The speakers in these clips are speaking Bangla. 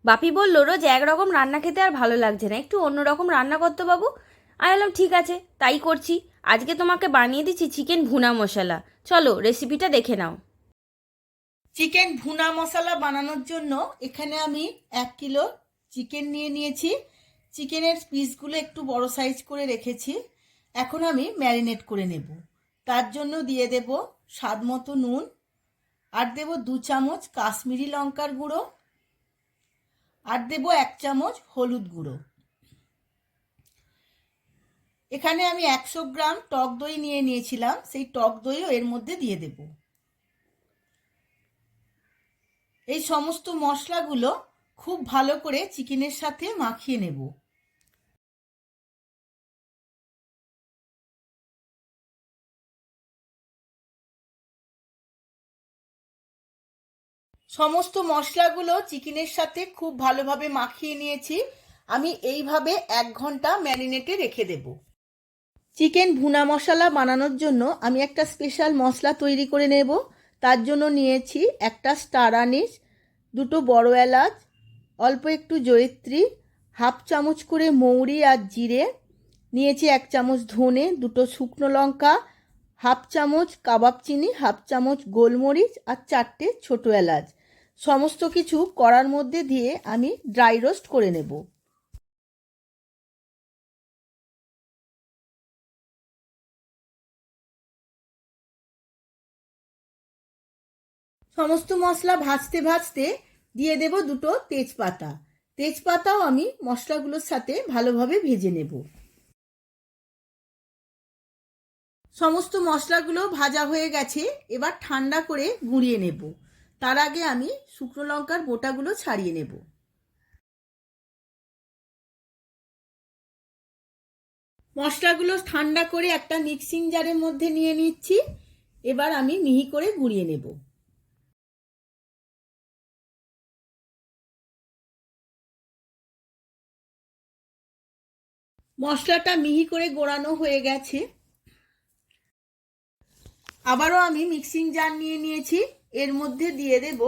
বাপি বলল রোজ একরকম রান্না খেতে আর ভালো লাগছে না, একটু অন্যরকম রান্না করতো বাবু। আমি বললাম ঠিক আছে, তাই করছি। আজকে তোমাকে বানিয়ে দিচ্ছি চিকেন ভুনা মশলা। চলো রেসিপিটা দেখে নাও। চিকেন ভুনা মশলা বানানোর জন্য এখানে আমি 1 কিলো চিকেন নিয়ে নিয়েছি। চিকেনের পিসগুলো একটু বড় সাইজ করে রেখেছি। এখন আমি ম্যারিনেট করে নেব। তার জন্য দিয়ে দেব স্বাদ মতো নুন, আর দেব 2 চামচ কাশ্মীরি লঙ্কার গুঁড়ো, আর দেব 1 চামচ হলুদ গুঁড়ো। এখানে আমি 100 গ্রাম টক দই নিয়ে নিয়েছিলাম, সেই টক দইও এর মধ্যে দিয়ে দেব। এই সমস্ত মশলাগুলো খুব ভালো করে চিকেনের সাথে মাখিয়ে নেব। সমস্ত মশলাগুলো চিকেনের সাথে খুব ভালোভাবে মাখিয়ে নিয়েছি। আমি এইভাবে 1 ঘন্টা ম্যারিনেটে রেখে দেব। চিকেন ভুনা মশলা বানানোর জন্য আমি একটা স্পেশাল মশলা তৈরি করে নেব। তার জন্য নিয়েছি একটা স্টার আনিস, 2 বড় এলাচ, অল্প একটু জয়িত্রী, 1/2 চামচ করে মৌরি আর জিরে, নিয়েছি 1 চামচ ধনে, 2 শুকনো লঙ্কা, 1/2 চামচ কাবাব চিনি, 1/2 চামচ গোলমরিচ আর 4টে ছোটো এলাচ। সমস্ত কিছু কড়ার মধ্যে দিয়ে আমি ড্রাই রোস্ট করে নেব। সমস্ত মশলা ভাজতে ভাজতে দিয়ে দেব 2 তেজপাতা। তেজপাতাও আমি মশলাগুলোর সাথে ভালোভাবে ভেজে নেব। সমস্ত মশলাগুলো ভাজা হয়ে গেছে, এবার ঠান্ডা করে গুঁড়িয়ে নেব। তার আগে আমি শুকনো লঙ্কার বোটাগুলো ছাড়িয়ে নেব। মশলাগুলো ঠান্ডা করে একটা মিক্সিং জারের মধ্যে নিয়ে নিচ্ছি। এবার আমি মিহি করে গুঁড়িয়ে নেব। মশলাটা মিহি করে গোড়ানো হয়ে গেছে। আবারও আমি মিক্সিং জার নিয়ে নিয়েছি। এর মধ্যে দিয়ে দেব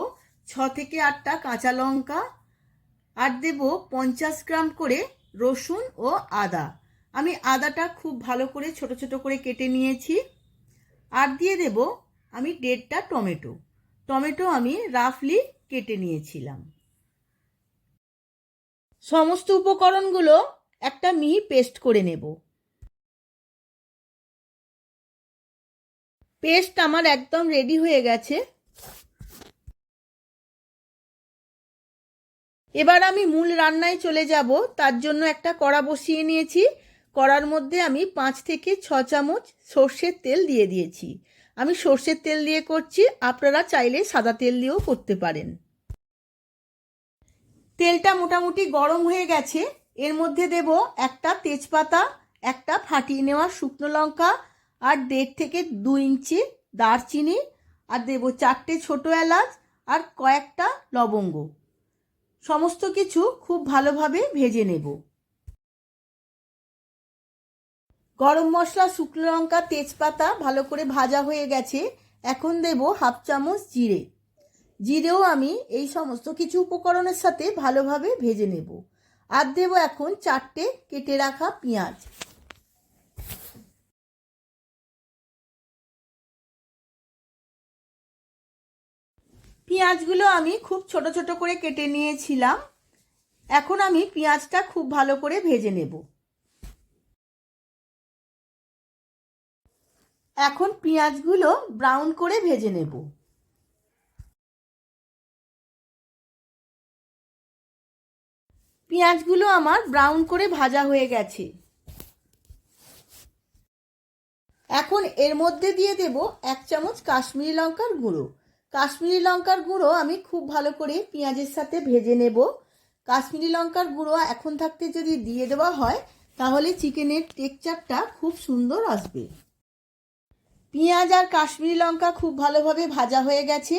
6 থেকে 8টা কাঁচা লঙ্কা, আর দেব 50 গ্রাম করে রসুন ও আদা। আমি আদাটা খুব ভালো করে ছোট ছোট করে কেটে নিয়েছি। আর দিয়ে দেব আমি 1.5টা টমেটো। টমেটো আমি রাফলি কেটে নিয়েছিলাম। সমস্ত উপকরণগুলো একটা মিহি পেস্ট করে নেব। পেস্ট আমার একদম রেডি হয়ে গেছে। এবার আমি মূল রান্নায় চলে যাব। তার জন্য একটা কড়া বসিয়ে নিয়েছি। কড়ার মধ্যে আমি 5 থেকে 6 চামচ সর্ষের তেল দিয়ে দিয়েছি। আমি সর্ষের তেল দিয়ে করছি, আপনারা চাইলে সাদা তেল দিয়েও করতে পারেন। তেলটা মোটামুটি গরম হয়ে গেছে। এর মধ্যে দেব একটা তেজপাতা, একটা ফাটিয়ে নেওয়া শুকনো লঙ্কা, আর 1.5 থেকে 2 ইঞ্চি দারচিনি, আর দেব 4টে ছোটো এলাচ, আর কয়েকটা লবঙ্গ। সমস্ত কিছু খুব ভালোভাবে ভেজে নেব। গরম মশলা, শুকনো লঙ্কা, তেজপাতা ভালো করে ভাজা হয়ে গেছে। এখন দেব 1/2 চামচ জিরে। জিরেও আমি এই সমস্ত কিছু উপকরণের সাথে ভালোভাবে ভেজে নেব। আর দেব এখন 4টে কেটে রাখা পেঁয়াজ। পেঁয়াজগুলো আমি খুব ছোট ছোট করে কেটে নিয়েছিলাম। এখন আমি পেঁয়াজটা খুব ভালো করে ভেজে নেব। এখন পেঁয়াজগুলো ব্রাউন করে ভেজে নেব। পেঁয়াজগুলো আমার ব্রাউন করে ভাজা হয়ে গেছে। এখন এর মধ্যে দিয়ে দেব 1 চামচ কাশ্মীরি লঙ্কার গুঁড়ো। কাশ্মীরি লঙ্কার গুঁড়ো আমি খুব ভালো করে পেঁয়াজের সাথে ভেজে নেব। কাশ্মীরি লঙ্কার গুঁড়ো এখন থাকতে যদি দিয়ে দেওয়া হয়, তাহলে চিকেনের টেক্সচারটা খুব সুন্দর আসবে। পেঁয়াজ আর কাশ্মীরি লঙ্কা খুব ভালোভাবে ভাজা হয়ে গেছে।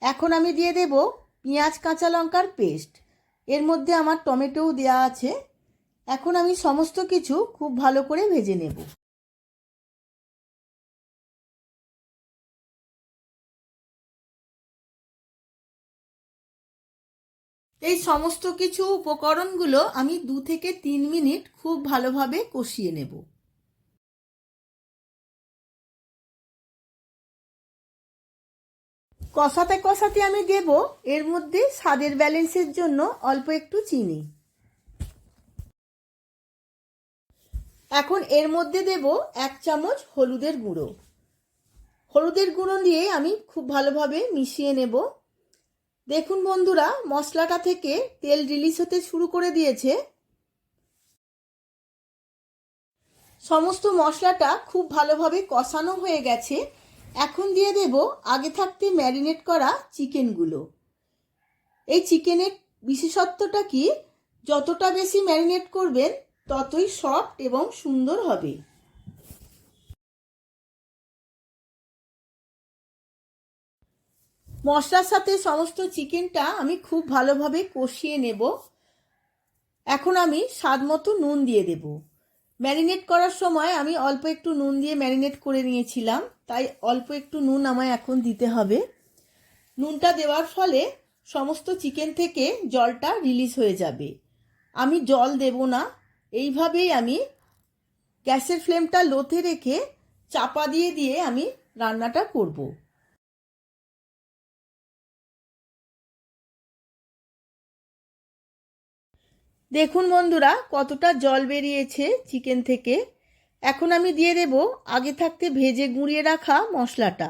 এখন আমি দিয়ে দেব পেঁয়াজ কাঁচা লঙ্কার পেস্ট। এর মধ্যে আমার টমেটোও দেওয়া আছে। এখন আমি সমস্ত কিছু খুব ভালো করে ভেজে নেব। এই সমস্ত কিছু উপকরণগুলো আমি 2 থেকে 3 মিনিট খুব ভালোভাবে কষিয়ে নেব। কষাতে কষাতে আমি দেব এর মধ্যে স্বাদের ব্যালেন্সের জন্য অল্প একটু চিনি। এখন এর মধ্যে দেব 1 চামচ হলুদের গুঁড়ো। হলুদের গুঁড়ো দিয়ে আমি খুব ভালোভাবে মিশিয়ে নেব। দেখুন বন্ধুরা, মশলাটা থেকে তেল রিলিজ হতে শুরু করে দিয়েছে। সমস্ত মশলাটা খুব ভালোভাবে কষানো হয়ে গেছে। এখন দিয়ে দেব আগে থাকতে ম্যারিনেট করা চিকেনগুলো। এই চিকেনের বিশেষত্বটা কি, যতটা বেশি ম্যারিনেট করবেন ততই সফট এবং সুন্দর হবে। মশলার সাথে সমস্ত চিকেনটা আমি খুব ভালোভাবে কষিয়ে নেব। এখন আমি স্বাদ মতো নুন দিয়ে দেব। ম্যারিনেট করার সময় আমি অল্প একটু নুন দিয়ে ম্যারিনেট করে নিয়েছিলাম, তাই অল্প একটু নুন আমায় এখন দিতে হবে। নুনটা দেওয়ার ফলে সমস্ত চিকেন থেকে জলটা রিলিজ হয়ে যাবে। আমি জল দেব না, এইভাবেই আমি গ্যাসের ফ্লেমটা লোতে রেখে চাপা দিয়ে দিয়ে আমি রান্নাটা করব। দেখুন বন্ধুরা, কতটা জল বেরিয়েছে চিকেন থেকে। এখন আমি দিয়ে দেব আগে থাকতে ভেজে গুঁড়িয়ে রাখা মশলাটা।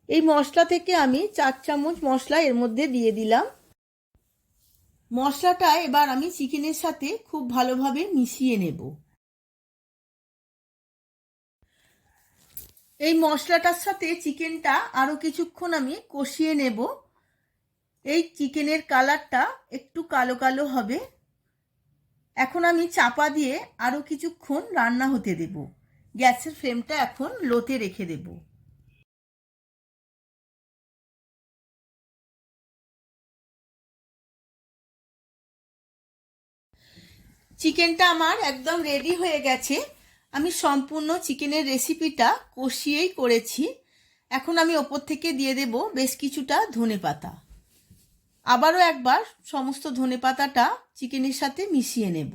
এই মশলা থেকে আমি 4 চামচ মশলা এর মধ্যে দিয়ে দিলাম। মশলাটা এবার আমি চিকেনের সাথে খুব ভালোভাবে মিশিয়ে নেব। এই মশলাটার সাথে চিকেনটা আরও কিছুক্ষণ আমি কষিয়ে নেব। এই চিকেনের কালারটা একটু কালো কালো হবে। এখন আমি চাপা দিয়ে আরও কিছুক্ষণ রান্না হতে দেব। গ্যাসের ফ্লেমটা এখন লোতে রেখে দেব। চিকেনটা আমার একদম রেডি হয়ে গেছে। আমি সম্পূর্ণ চিকেনের রেসিপিটা কষিয়েই করেছি। এখন আমি ওপর থেকে দিয়ে দেব বেশ কিছুটা ধনেপাতা। আবারও একবার সমস্ত ধনেপাতাটা চিকেনের সাথে মিশিয়ে নেব।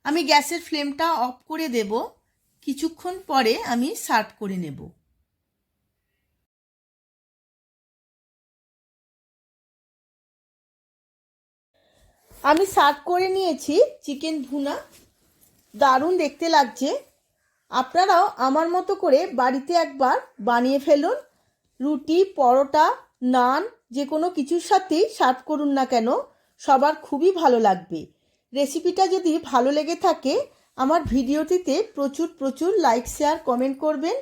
আমি গ্যাসের ফ্লেমটা অফ করে দেব। কিছুক্ষণ পরে আমি সার্ভ করে নেব। আমি সার্ভ করে নিয়েছি চিকেন ভুনা। দারুণ দেখতে লাগছে। আপনারাও আমার মতো করে বাড়িতে একবার বানিয়ে ফেলুন। রুটি, পরোটা, নান যে কোনো কিছুর সাথেই সার্ভ করুন না কেন, সবার খুবই ভালো লাগবে। রেসিপিটা যদি ভালো লেগে থাকে আমার ভিডিওটিতে প্রচুর লাইক, শেয়ার, কমেন্ট করবেন।